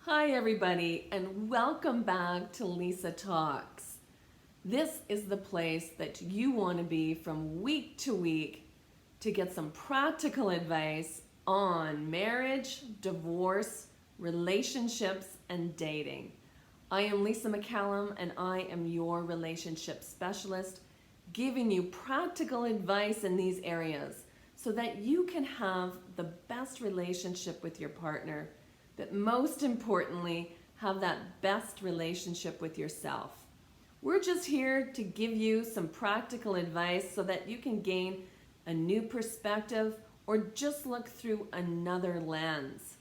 Hi everybody, and welcome back to Lisa Talks. This is the place that you want to be from week to week to get some practical advice on marriage, divorce, relationships, and dating. I am Lisa McCallum and I am your relationship specialist, giving you practical advice in these areas so that you can have the best relationship with your partner, but most importantly, have that best relationship with yourself. We're just here to give you some practical advice so that you can gain a new perspective or just look through another lens.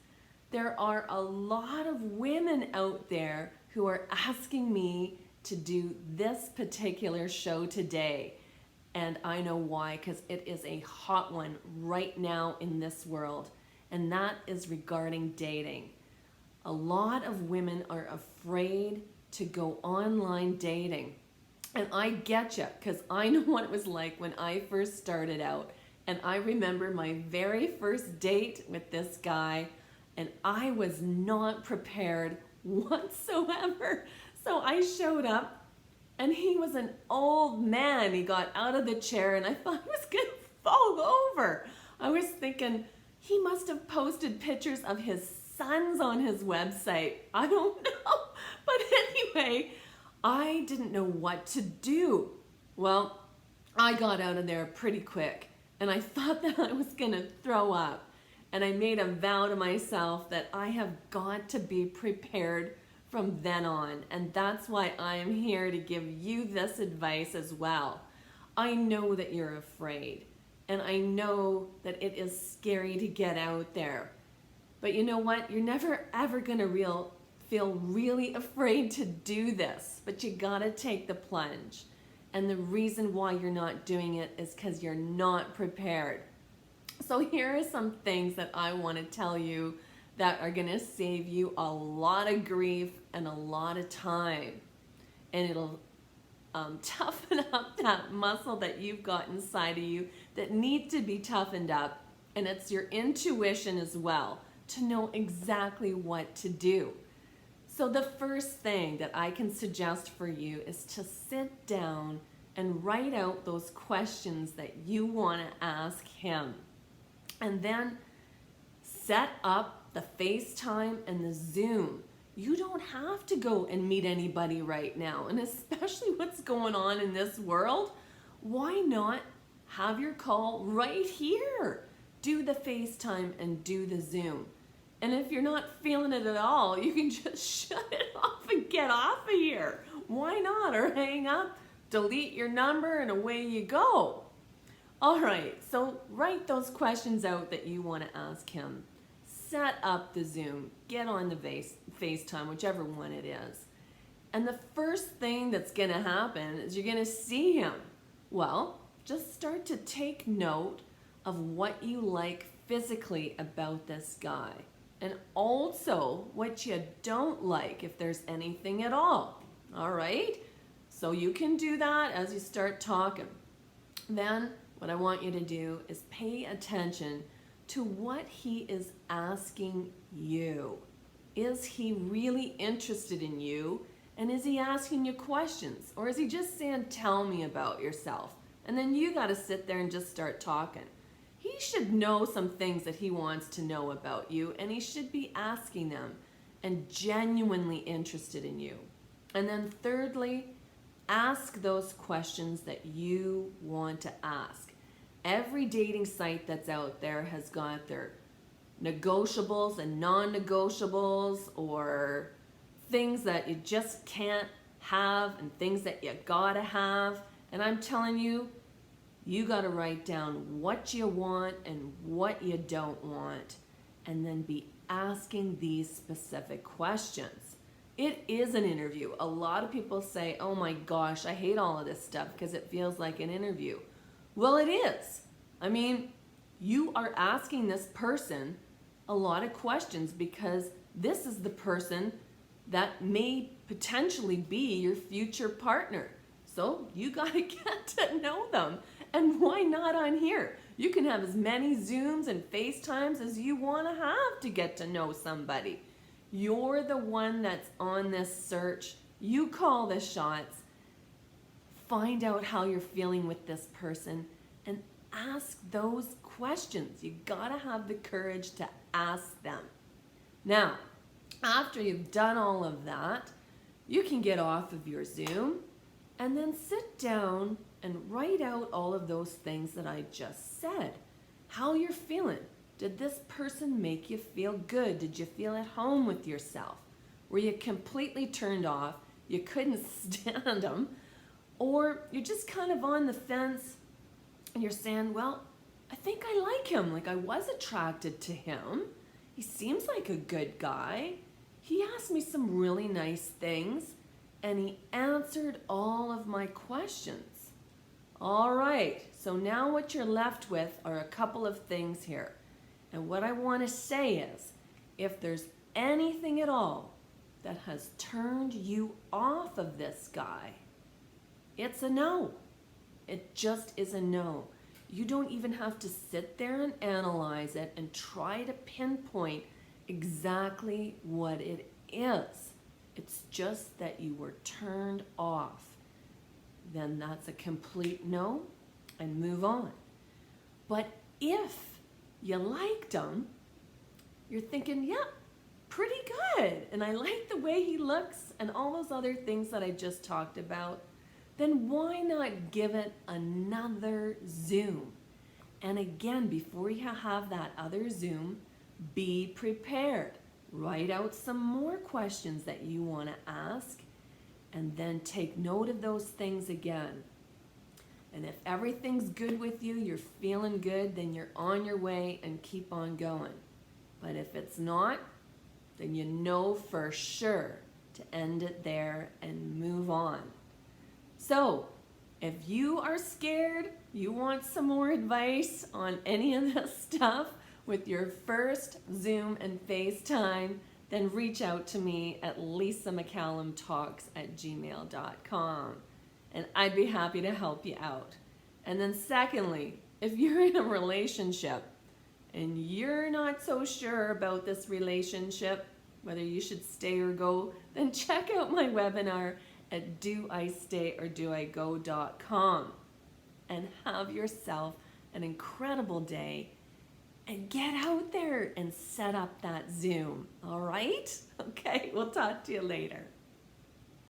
There are a lot of women out there who are asking me to do this particular show today. And I know why, because it is a hot one right now in this world. And that is regarding dating. A lot of women are afraid to go online dating. And I get you, because I know what it was like when I first started out. And I remember my very first date with this guy, and I was not prepared whatsoever. So I showed up, and he was an old man. He got out of the chair, and I thought he was going to fall over. I was thinking, he must have posted pictures of his sons on his website. I don't know. But anyway, I didn't know what to do. Well, I got out of there pretty quick, and I thought that I was going to throw up. And I made a vow to myself that I have got to be prepared from then on. And that's why I am here to give you this advice as well. I know that you're afraid. And I know that it is scary to get out there. But you know what? You're never ever going to feel really afraid to do this. But you got to take the plunge. And the reason why you're not doing it is because you're not prepared. So here are some things that I want to tell you that are going to save you a lot of grief and a lot of time. And it'll toughen up that muscle that you've got inside of you that needs to be toughened up. And it's your intuition as well to know exactly what to do. So the first thing that I can suggest for you is to sit down and write out those questions that you want to ask him. And then set up the FaceTime and the Zoom. You don't have to go and meet anybody right now. And especially what's going on in this world, why not have your call right here? Do the FaceTime and do the Zoom. And if you're not feeling it at all, you can just shut it off and get off of here. Why not? Or hang up, delete your number, and away you go. All right, so write those questions out that you want to ask him. Set up the Zoom, get on the FaceTime, whichever one it is. And the first thing that's going to happen is you're going to see him. Well, just start to take note of what you like physically about this guy. And also what you don't like, if there's anything at all. All right? So you can do that as you start talking. Then what I want you to do is pay attention to what he is asking you. Is he really interested in you? And is he asking you questions? Or is he just saying, tell me about yourself? And then you got to sit there and just start talking. He should know some things that he wants to know about you, and he should be asking them and genuinely interested in you. And then thirdly, ask those questions that you want to ask. Every dating site that's out there has got their negotiables and non-negotiables, or things that you just can't have and things that you gotta have. And I'm telling you, you gotta write down what you want and what you don't want, and then be asking these specific questions. It is an interview. A lot of people say, oh my gosh, I hate all of this stuff because it feels like an interview. Well, it is. I mean, you are asking this person a lot of questions because this is the person that may potentially be your future partner. So you got to get to know them. And why not on here? You can have as many Zooms and FaceTimes as you want to have to get to know somebody. You're the one that's on this search. You call the shots. Find out how you're feeling with this person and ask those questions. You gotta have the courage to ask them. Now, after you've done all of that, you can get off of your Zoom and then sit down and write out all of those things that I just said. How you're feeling. Did this person make you feel good? Did you feel at home with yourself? Were you completely turned off? You couldn't stand them? Or you're just kind of on the fence and you're saying, well, I think I like him. Like, I was attracted to him. He seems like a good guy. He asked me some really nice things and he answered all of my questions. All right, so now what you're left with are a couple of things here. And what I want to say is, if there's anything at all that has turned you off of this guy, it's a no. It just is a no. You don't even have to sit there and analyze it and try to pinpoint exactly what it is. It's just that you were turned off. Then that's a complete no and move on. But if you liked him, you're thinking, yeah, pretty good, and I like the way he looks and all those other things that I just talked about, then why not give it another Zoom? And again, before you have that other Zoom, be prepared. Write out some more questions that you want to ask, and then take note of those things again. And if everything's good with you, you're feeling good, then you're on your way and keep on going. But if it's not, then you know for sure to end it there and move on. So, if you are scared, you want some more advice on any of this stuff with your first Zoom and FaceTime, then reach out to me at lisamccallumtalks@gmail.com. And I'd be happy to help you out. And then secondly, if you're in a relationship and you're not so sure about this relationship, whether you should stay or go, then check out my webinar at doistayorddoigo.com and have yourself an incredible day and get out there and set up that Zoom. All right? Okay, we'll talk to you later.